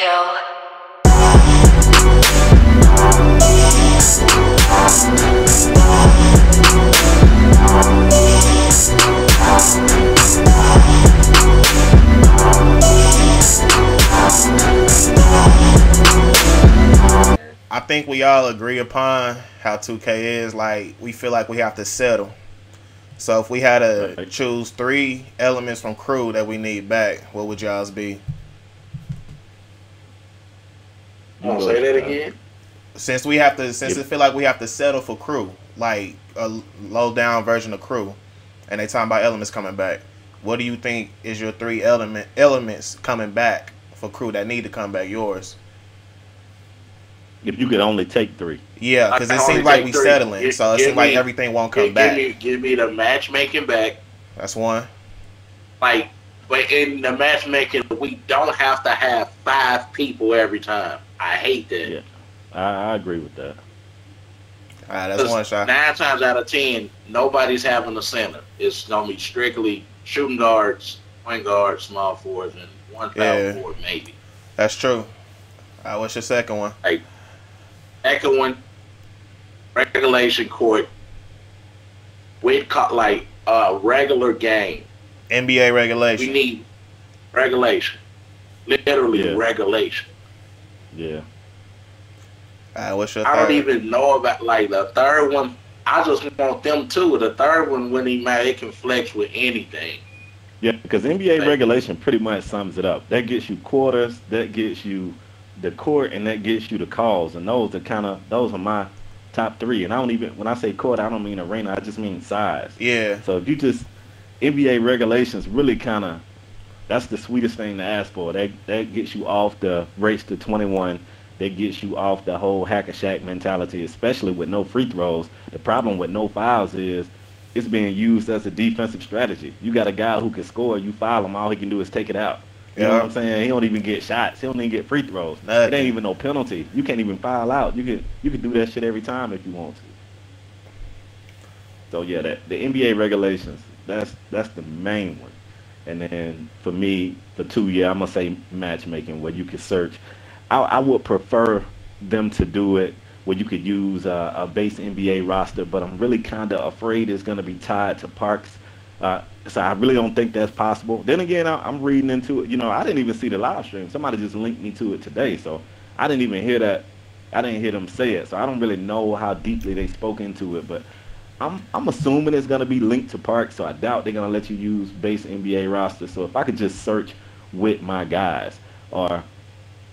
kill. I think we all agree upon how 2K is. Like, we feel like we have to settle. So if we had to choose 3 elements from crew that we need back, what would y'all's be? Say that again. Since we have to, since it feel like we have to settle for crew, like a low down version of crew, and they talking about elements coming back. What do you think is your 3 elements coming back for crew that need to come back? Yours. If you could only take 3. Yeah, because it seems like we settling, so it seems like everything won't come back. Give me the matchmaking back. That's one. Like, but in the matchmaking, we don't have to have 5 people every time. I hate that. Yeah, I agree with that. All right, that's one shot. 9 times out of 10, nobody's having a center. It's gonna be strictly shooting guards, point guards, small forwards, and one power forward maybe. That's true. What's your second one? Like, second one, regulation court with like a regular game. NBA regulation. We need regulation. Literally regulation. Yeah. What's your third? I don't even know about, like, the third one. I just want them too. The third one, when it can flex with anything. Yeah, because NBA regulation pretty much sums it up. That gets you quarters, that gets you the court, and that gets you the calls. And those are my top 3. And I don't even, when I say court, I don't mean arena. I just mean size. Yeah. So if you just, NBA regulations really kind of, that's the sweetest thing to ask for. That gets you off the race to 21. That gets you off the whole hack a shack mentality, especially with no free throws. The problem with no fouls is it's being used as a defensive strategy. You got a guy who can score, you foul him, all he can do is take it out. You know what I'm saying? He don't even get shots. He don't even get free throws. It ain't even no penalty. You can't even foul out. You can do that shit every time if you want to. So yeah, the NBA regulations, that's the main one. And then for me, for 2, I'm gonna say matchmaking, where you can search. I would prefer them to do it where you could use a base NBA roster, but I'm really kind of afraid it's going to be tied to Parks. So I really don't think that's possible. Then again, I'm reading into it. You know, I didn't even see the live stream. Somebody just linked me to it today, so I didn't even hear that. I didn't hear them say it, so I don't really know how deeply they spoke into it. But I'm assuming it's going to be linked to Parks, so I doubt they're going to let you use base NBA roster. So if I could just search with my guys, or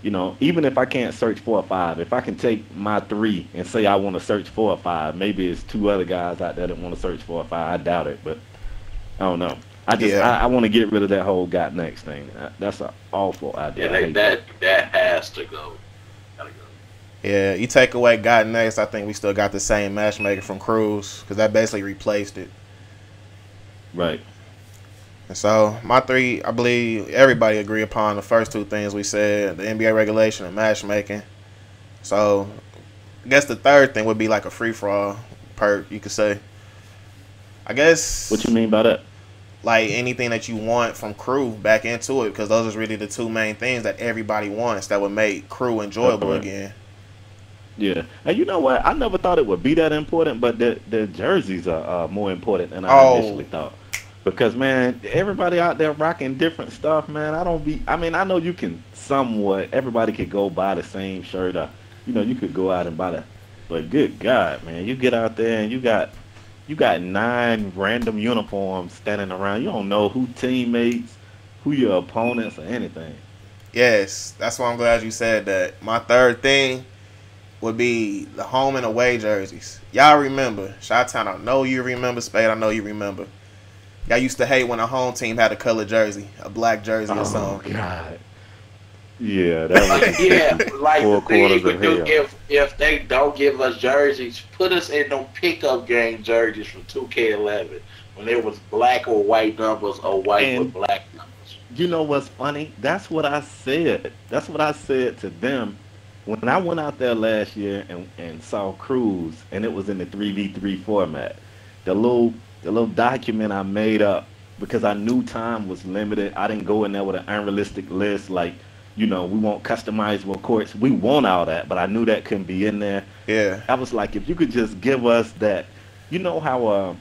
you know, even if I can't search 4 or 5, if I can take my 3 and say I want to search 4 or 5, maybe it's 2 other guys out there that want to search 4 or 5. I doubt it, but I don't know. I want to get rid of that whole got next thing. That's an awful idea. Yeah, that has to go. Gotta go. Yeah, you take away got next, I think we still got the same matchmaker from Cruz, because that basically replaced it. Right. And so my 3, I believe everybody agree upon the first 2 things we said, the NBA regulation and matchmaking. So I guess the third thing would be like a free-for-all perk, you could say. I guess. What you mean by that? Like anything that you want from crew back into it, because those are really the 2 main things that everybody wants that would make crew enjoyable again. Yeah. And you know what? I never thought it would be that important, but the jerseys are more important than I initially thought. Because, man, everybody out there rocking different stuff, man. I mean, I know you can somewhat, everybody could go buy the same shirt. Or, you know, you could go out and buy the, but good God, man, you get out there and you got 9 random uniforms standing around. You don't know who teammates, who your opponents, or anything. Yes, that's why I'm glad you said that. My third thing would be the home and away jerseys. Y'all remember, Chi-Town, I know you remember, Spade, I know you remember. Y'all used to hate when a home team had a colored jersey, a black jersey or something. Oh, God. Yeah, that was yeah, like 4 quarters of hell. If they don't give us jerseys, put us in them pickup game jerseys from 2K11 when it was black or white numbers or white with black numbers. You know what's funny? That's what I said. That's what I said to them when I went out there last year and saw Cruz, and it was in the 3v3 format. The little document I made up because I knew time was limited. I didn't go in there with an unrealistic list like You know, we want customizable courts. We want all that, but I knew that couldn't be in there. Yeah. I was like, if you could just give us that, you know how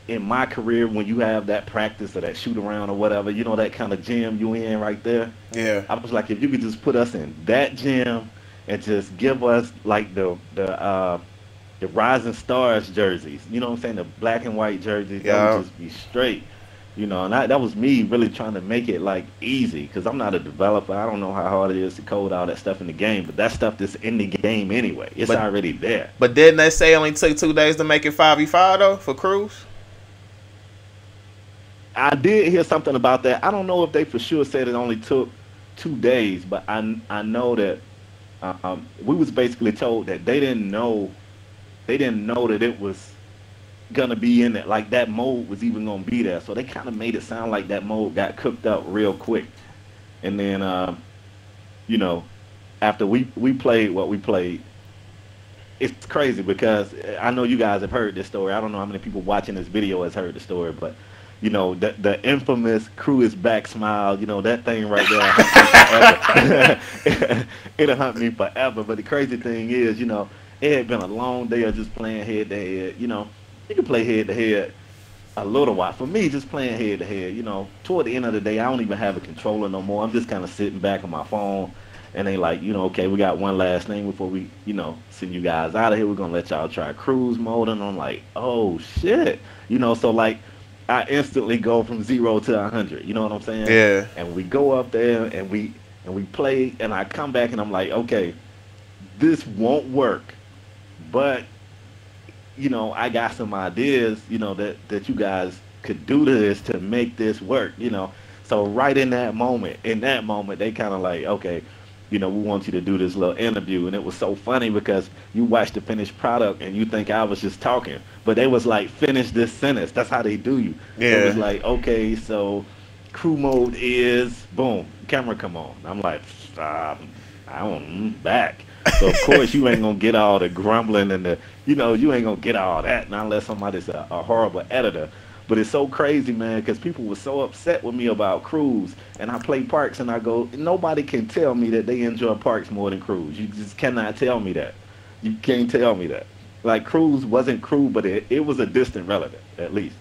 in my career when you have that practice or that shoot around or whatever, you know that kind of gym you in right there. Yeah. I was like, if you could just put us in that gym and just give us like the Rising Stars jerseys, you know what I'm saying, the black and white jerseys, that Yeah. would just be straight. You know, and that was me really trying to make it like easy because I'm not a developer. I don't know how hard it is to code all that stuff in the game, but that stuff that's in the game anyway. It's But already there. but didn't they say it only took 2 days to make it 5v5 though for Cruz? I did hear something about that. I don't know if they for sure said it only took 2 days, but I know that we was basically told that they didn't know that it was gonna be in it, like that mode was even gonna be there. So they kind of made it sound like that mode got cooked up real quick, and then you know, after we played what we played, it's crazy because I know you guys have heard this story. I don't know how many people watching this video has heard the story, but you know, the infamous crew is back smile, you know, that thing right there. It'll hunt me forever. But the crazy thing is, you know, it had been a long day of just playing head to head. You know, you can play head to head a little while. For me, just playing head to head, you know, toward the end of the day, I don't even have a controller no more. I'm just kind of sitting back on my phone. And they like, you know, okay, we got one last thing before we, you know, send you guys out of here. We're going to let y'all try cruise mode. And I'm like, oh, shit. You know, so like, I instantly go from 0 to 100. You know what I'm saying? Yeah. And we go up there and we play. And I come back and I'm like, okay, this won't work. But, you know, I got some ideas, you know, that you guys could do this to make this work, you know. So right in that moment, they kind of like, okay, you know, we want you to do this little interview. And it was so funny because you watch the finished product and you think I was just talking. But they was like, finish this sentence. That's how they do you. Yeah. So it was like, okay, so crew mode is, boom, camera come on. I'm like, I don't, back. So, of course, you ain't going to get all the grumbling and you ain't going to get all that not unless somebody's a horrible editor. But it's so crazy, man, because people were so upset with me about Cruz. And I play Parks, and I go, nobody can tell me that they enjoy Parks more than Cruz. You just cannot tell me that. You can't tell me that. Like, Cruz wasn't Cruz, but it was a distant relative, at least.